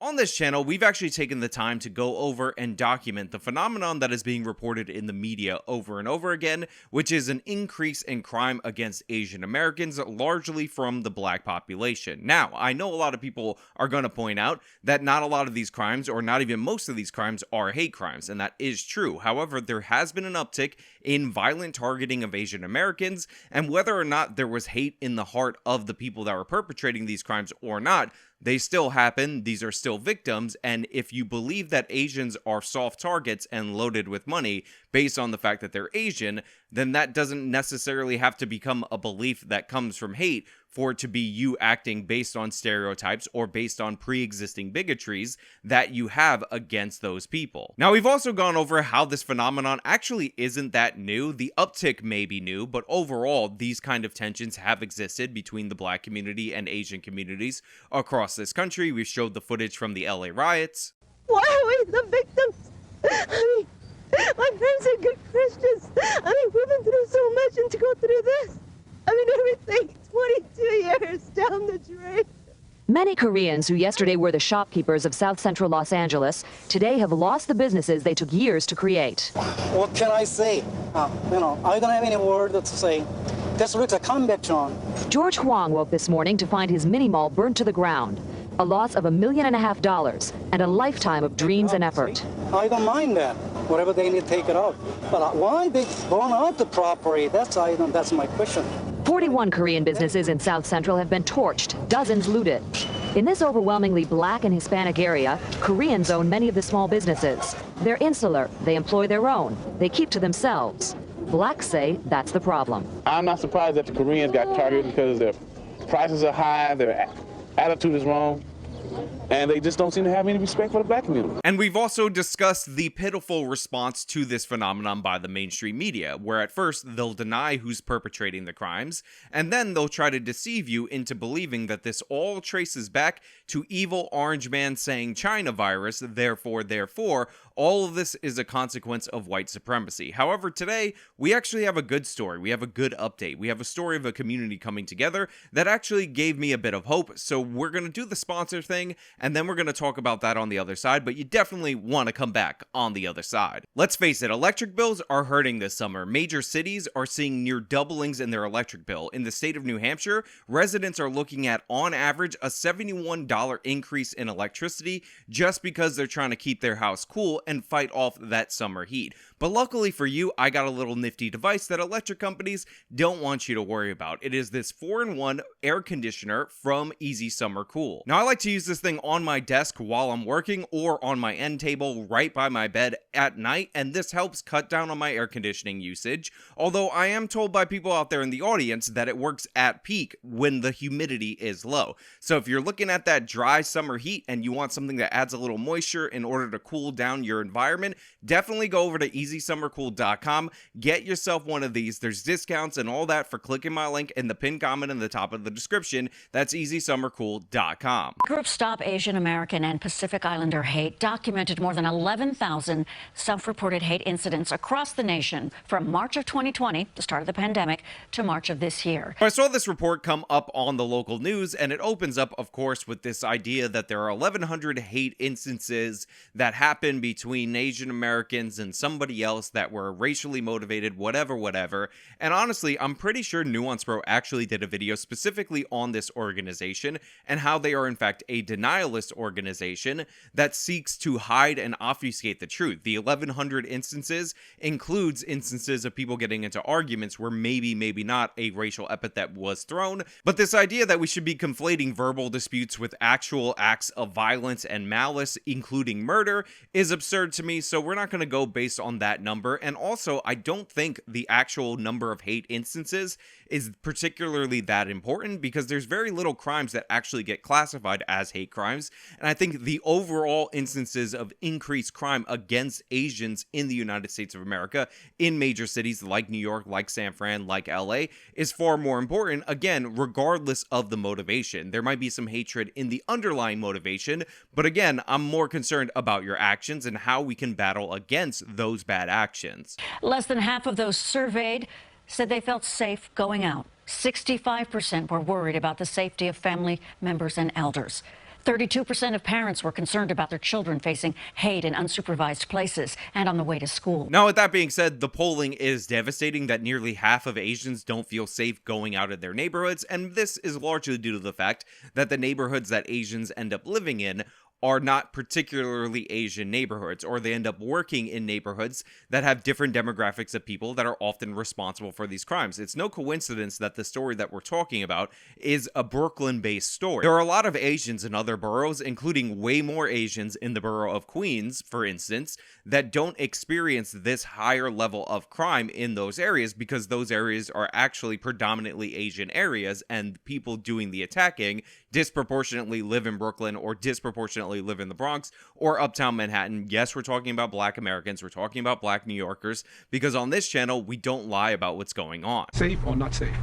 on this channel, we've actually taken the time to go over and document the phenomenon that is being reported in the media over and over again, which is an increase in crime against Asian Americans, largely from the black population. Now, I know a lot of people are going to point out that not a lot of these crimes, or not even most of these crimes, are hate crimes, and that is true. However, there has been an uptick in violent targeting of Asian Americans, and whether or not there was hate in the heart of the people that were perpetrating these crimes or not, they still happen. These are still victims, and if you believe that Asians are soft targets and loaded with money based on the fact that they're Asian, then that doesn't necessarily have to become a belief that comes from hate for it to be you acting based on stereotypes or based on pre-existing bigotries that you have against those people. Now, we've also gone over how this phenomenon actually isn't that new. The uptick may be new, but overall, these kind of tensions have existed between the black community and Asian communities across this country. We've showed the footage from the LA riots. Why are we the victims? I mean, my friends are good Christians. I mean, we've been through so much, and to go through this, I mean, everything 22 years down the drain. Many Koreans who yesterday were the shopkeepers of South Central Los Angeles today have lost the businesses they took years to create. What can I say? I don't have any word to say. This looks a comeback, John. George Huang woke this morning to find his mini mall burnt to the ground. A loss of $1.5 million and a lifetime of dreams and effort. I don't mind that. Whatever they need to take it out. But why they burn out the property? That's my question. 41 Korean businesses in South Central have been torched, dozens looted. In this overwhelmingly black and Hispanic area, Koreans own many of the small businesses. They're insular, they employ their own, they keep to themselves. Blacks say that's the problem. I'm not surprised that the Koreans got targeted because their prices are high, their attitude is wrong, and they just don't seem to have any respect for the black community. And we've also discussed the pitiful response to this phenomenon by the mainstream media, where at first they'll deny who's perpetrating the crimes, and then they'll try to deceive you into believing that this all traces back to evil orange man saying China virus, therefore, all of this is a consequence of white supremacy. However, today, we actually have a good story. We have a good update. We have a story of a community coming together that actually gave me a bit of hope. So we're going to do the sponsor thing, and then we're going to talk about that on the other side, but you definitely want to come back on the other side. Let's face it, electric bills are hurting this summer. Major cities are seeing near doublings in their electric bill. In the state of New Hampshire, residents are looking at, on average, a $71 increase in electricity just because they're trying to keep their house cool and fight off that summer heat. But luckily for you, I got a little nifty device that electric companies don't want you to worry about. It is this 4-in-1 air conditioner from Easy Summer Cool. Now, I like to use this thing on my desk while I'm working or on my end table right by my bed at night, and this helps cut down on my air conditioning usage, although I am told by people out there in the audience that it works at peak when the humidity is low. So if you're looking at that dry summer heat and you want something that adds a little moisture in order to cool down your environment, definitely go over to EasySummerCool.com. Get yourself one of these. There's discounts and all that for clicking my link in the pinned comment in the top of the description. That's EasySummerCool.com. Group Stop Asian American and Pacific Islander Hate documented more than 11,000 self-reported hate incidents across the nation from March of 2020, the start of the pandemic, to March of this year. I saw this report come up on the local news, and it opens up, of course, with this idea that there are 1,100 hate instances that happen between Asian Americans and somebody else that were racially motivated, whatever. And honestly, I'm pretty sure Nuance Bro actually did a video specifically on this organization and how they are in fact a denialist organization that seeks to hide and obfuscate the truth. The 1,100 instances includes instances of people getting into arguments where maybe not a racial epithet was thrown, but this idea that we should be conflating verbal disputes with actual acts of violence and malice, including murder, is absurd to me. So we're not going to go based on that number. And also, I don't think the actual number of hate instances is particularly that important because there's very little crimes that actually get classified as hate crimes. And I think the overall instances of increased crime against Asians in the United States of America in major cities like New York, like San Fran, like LA is far more important, again, regardless of the motivation. There might be some hatred in the underlying motivation, but again, I'm more concerned about your actions and how we can battle against those bad actions. Less than half of those surveyed said they felt safe going out. 65% were worried about the safety of family members and elders. 32% of parents were concerned about their children facing hate in unsupervised places and on the way to school. Now, with that being said, the polling is devastating that nearly half of Asians don't feel safe going out of their neighborhoods, and this is largely due to the fact that the neighborhoods that Asians end up living in are not particularly Asian neighborhoods, or they end up working in neighborhoods that have different demographics of people that are often responsible for these crimes. It's no coincidence that the story that we're talking about is a Brooklyn-based story. There are a lot of Asians in other boroughs, including way more Asians in the borough of Queens, for instance, that don't experience this higher level of crime in those areas because those areas are actually predominantly Asian areas, and people doing the attacking disproportionately live in Brooklyn or disproportionately live in the Bronx or uptown Manhattan. Yes, we're talking about Black Americans, we're talking about Black New Yorkers, because on this channel, we don't lie about what's going on. Safe or not safe?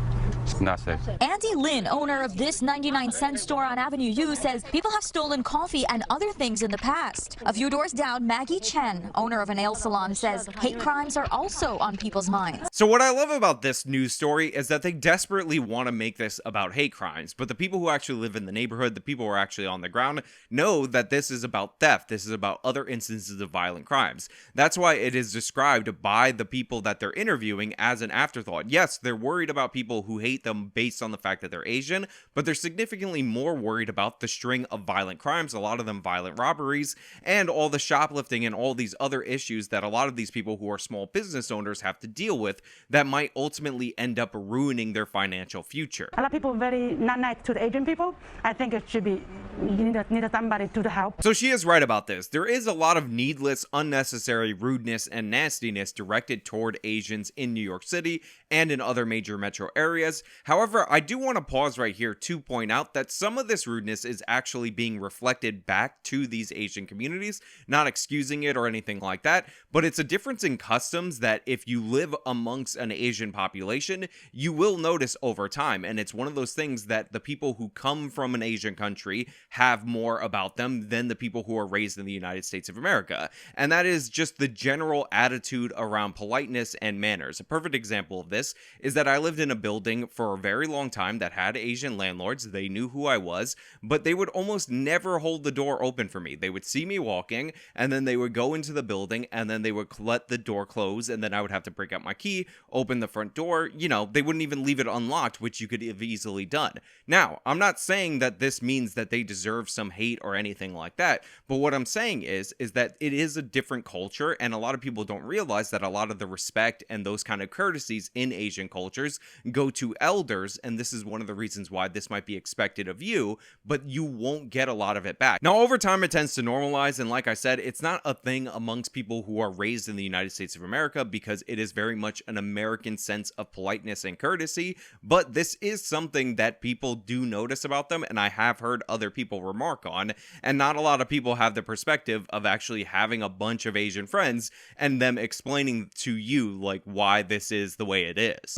Not safe. Andy Lin, owner of this 99-cent store on Avenue U, says people have stolen coffee and other things in the past. A few doors down, Maggie Chen, owner of a nail salon, says hate crimes are also on people's minds. So what I love about this news story is that they desperately want to make this about hate crimes, but the people who actually live in the neighborhood, the people who are actually on the ground, know that this is about theft. This is about other instances of violent crimes. That's why it is described by the people that they're interviewing as an afterthought. Yes, they're worried about people who hate them based on the fact that they're Asian, but they're significantly more worried about the string of violent crimes, a lot of them violent robberies, and all the shoplifting and all these other issues that a lot of these people who are small business owners have to deal with that might ultimately end up ruining their financial future. A lot of people are very not nice to the Asian people. I think it should be, you need somebody to help. So she is right about this. There is a lot of needless, unnecessary rudeness and nastiness directed toward Asians in New York City and in other major metro areas. However, I do want to pause right here to point out that some of this rudeness is actually being reflected back to these Asian communities, not excusing it or anything like that, but it's a difference in customs that if you live amongst an Asian population, you will notice over time. And it's one of those things that the people who come from an Asian country have more about them than the people who are raised in the United States of America. And that is just the general attitude around politeness and manners. A perfect example of this is that I lived in a building for a very long time that had Asian landlords. They knew who I was, but they would almost never hold the door open for me. They would see me walking, and then they would go into the building, and then they would let the door close, and then I would have to break out my key, open the front door. You know, they wouldn't even leave it unlocked, which you could have easily done. Now, I'm not saying that this means that they deserve some hate or anything like that, but what I'm saying is that it is a different culture, and a lot of people don't realize that a lot of the respect and those kind of courtesies in Asian cultures go to elders, and this is one of the reasons why this might be expected of you, but you won't get a lot of it back. Now, over time, it tends to normalize, and like I said, it's not a thing amongst people who are raised in the United States of America because it is very much an American sense of politeness and courtesy, but this is something that people do notice about them, and I have heard other people remark on, and not a lot of people have the perspective of actually having a bunch of Asian friends and them explaining to you like why this is the way it is.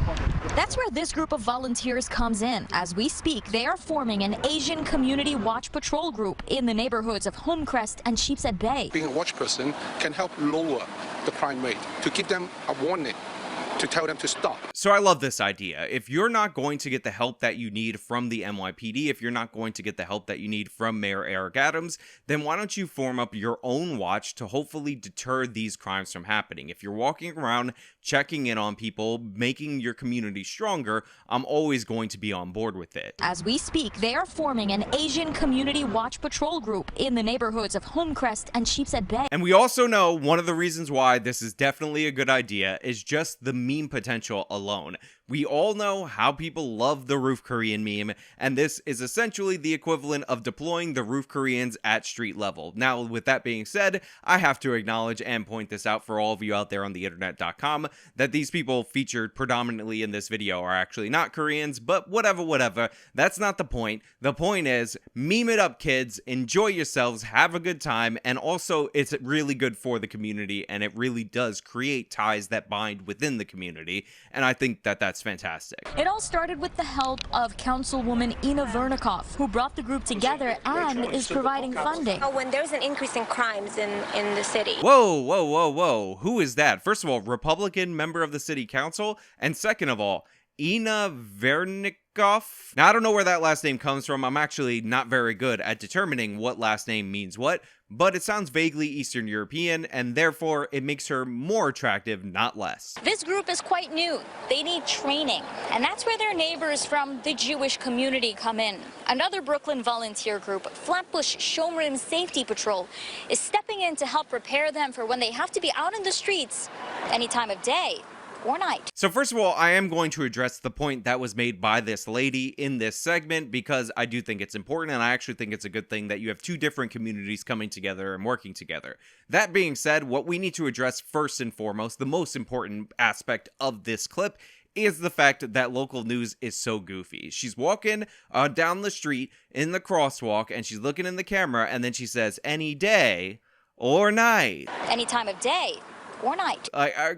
That's where this group of volunteers comes in. As we speak, they are forming an Asian Community Watch Patrol group in the neighborhoods of Homecrest and Sheepshead Bay. Being a watch person can help lower the crime rate, to give them a warning, to tell them to stop. So I love this idea. If you're not going to get the help that you need from the NYPD, if you're not going to get the help that you need from Mayor Eric Adams, then why don't you form up your own watch to hopefully deter these crimes from happening? If you're walking around checking in on people, making your community stronger, I'm always going to be on board with it. As we speak, they are forming an Asian Community Watch Patrol group in the neighborhoods of Homecrest and Sheepshead Bay. And we also know one of the reasons why this is definitely a good idea is just the meme potential alone. We all know how people love the Roof Korean meme, and this is essentially the equivalent of deploying the Roof Koreans at street level. Now, with that being said, I have to acknowledge and point this out for all of you out there on the internet.com that these people featured predominantly in this video are actually not Koreans, but whatever, that's not the point. The point is, meme it up, kids, enjoy yourselves, have a good time, and also it's really good for the community, and it really does create ties that bind within the community, and I think that that's fantastic. It all started with the help of Councilwoman Ina Vernikov, who brought the group together and is providing funding. When there's an increase in crimes in the city. Whoa. Who is that? First of all, Republican member of the city council, and second of all, Ina Vernikov. Goff. Now, I don't know where that last name comes from. I'm actually not very good at determining what last name means what, but it sounds vaguely Eastern European, and therefore it makes her more attractive, not less. This group is quite new. They need training, and that's where their neighbors from the Jewish community come in. Another Brooklyn volunteer group, Flatbush Shomrim Safety Patrol, is stepping in to help prepare them for when they have to be out in the streets any time of day or night. So first of all, I am going to address the point that was made by this lady in this segment because I do think it's important, and I actually think it's a good thing that you have two different communities coming together and working together. That being said, what we need to address first and foremost, the most important aspect of this clip, is the fact that local news is so goofy. She's walking down the street in the crosswalk, and she's looking in the camera, and then she says, any day or night. Any time of day or night.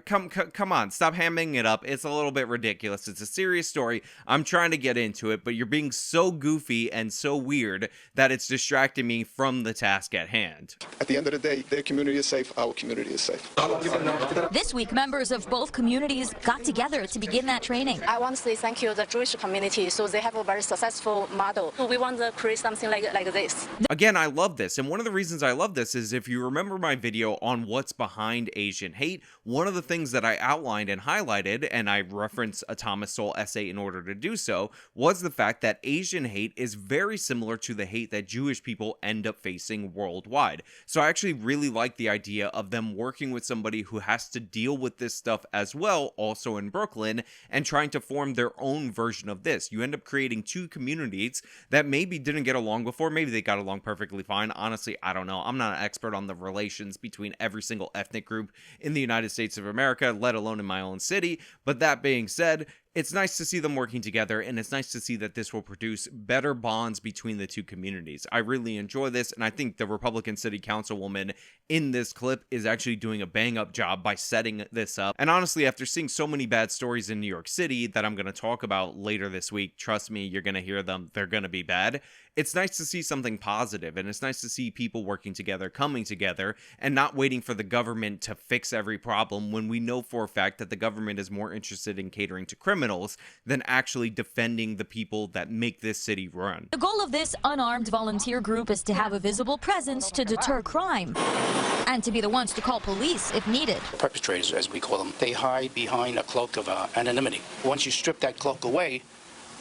Come on, stop hamming it up. It's a little bit ridiculous. It's a serious story. I'm trying to get into it, but you're being so goofy and so weird that it's distracting me from the task at hand. At the end of the day, their community is safe, our community is safe. This week, members of both communities got together to begin that training. I want to say thank you to the Jewish community, so they have a very successful model. We want to create something like this. Again, I love this, and one of the reasons I love this is if you remember my video on what's behind Asian hate, one of the things that I outlined and highlighted, and I referenced a Thomas Sowell essay in order to do so, was the fact that Asian hate is very similar to the hate that Jewish people end up facing worldwide. So I actually really like the idea of them working with somebody who has to deal with this stuff as well, also in Brooklyn, and trying to form their own version of this. You end up creating two communities that maybe didn't get along before, maybe they got along perfectly fine. Honestly, I don't know. I'm not an expert on the relations between every single ethnic group in the United States of America, let alone in my own city. But that being said, it's nice to see them working together, and it's nice to see that this will produce better bonds between the two communities. I really enjoy this, and I think the Republican city councilwoman in this clip is actually doing a bang-up job by setting this up. And honestly, after seeing so many bad stories in New York City that I'm going to talk about later this week, trust me, you're going to hear them, they're going to be bad. It's nice to see something positive, and it's nice to see people working together, coming together, and not waiting for the government to fix every problem when we know for a fact that the government is more interested in catering to criminals than actually defending the people that make this city run. The goal of this unarmed volunteer group is to have a visible presence to deter crime and to be the ones to call police if needed. Perpetrators, as we call them, they hide behind a cloak of anonymity. Once you strip that cloak away,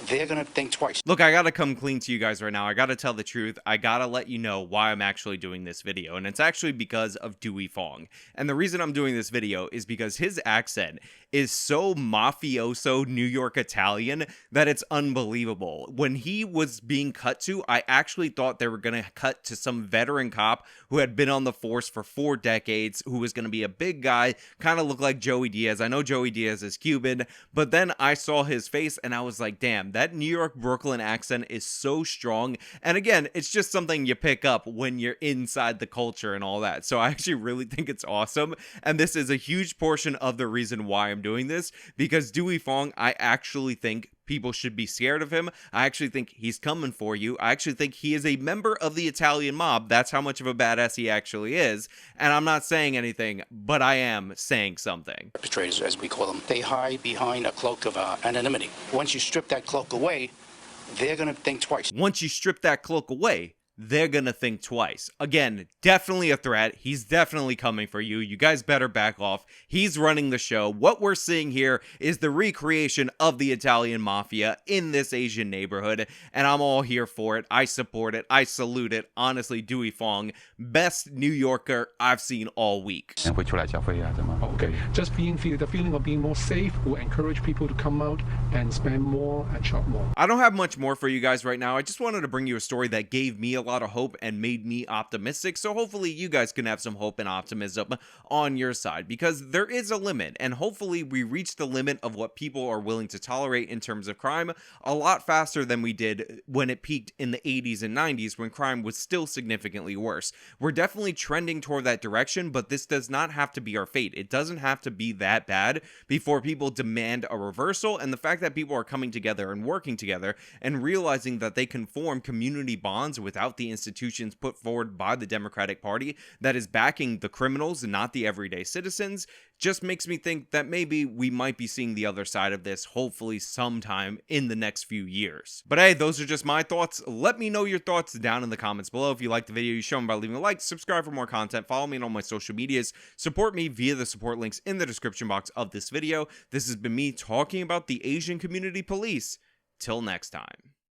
they're going to think twice. Look, I gotta come clean to you guys right now. I gotta tell the truth. I gotta let you know why I'm actually doing this video, and it's actually because of Dewey Fong. And the reason I'm doing this video is because his accent is so mafioso New York Italian that it's unbelievable. When he was being cut to, I actually thought they were gonna cut to some veteran cop who had been on the force for 4 decades, who was gonna be a big guy, kind of look like Joey Diaz. I know Joey Diaz is Cuban, but then I saw his face and I was like, damn, that New York Brooklyn accent is so strong. And again, it's just something you pick up when you're inside the culture and all that. So I actually really think it's awesome. And this is a huge portion of the reason why I'm doing this, because Dewey Fong, I actually think people should be scared of him. I actually think he's coming for you. I actually think he is a member of the Italian mob. That's how much of a badass he actually is. And I'm not saying anything, but I am saying something. Perpetrators, as we call them, they hide behind a cloak of anonymity. Once you strip that cloak away, they're going to think twice. Once you strip that cloak away, they're gonna think twice. Again, definitely a threat. He's definitely coming for you. You guys better back off. He's running the show. What we're seeing here is the recreation of the Italian mafia in this Asian neighborhood, and I'm all here for it. I support it. I salute it. Honestly, Dewey Fong, best New Yorker I've seen all week. Okay, just the feeling of being more safe will encourage people to come out and spend more and shop more. I don't have much more for you guys right now. I just wanted to bring you a story that gave me a lot of hope and made me optimistic, so hopefully you guys can have some hope and optimism on your side, because there is a limit, and hopefully we reach the limit of what people are willing to tolerate in terms of crime a lot faster than we did when it peaked in the 80s and 90s, when crime was still significantly worse. We're definitely trending toward that direction, but this does not have to be our fate. It doesn't have to be that bad before people demand a reversal, and the fact that people are coming together and working together and realizing that they can form community bonds without the institutions put forward by the Democratic Party that is backing the criminals and not the everyday citizens, just makes me think that maybe we might be seeing the other side of this hopefully sometime in the next few years. But hey, those are just my thoughts. Let me know your thoughts down in the comments below. If you liked the video, you show them by leaving a like, subscribe for more content, follow me on all my social medias, support me via the support links in the description box of this video. This has been me talking about the Asian community police. Till next time.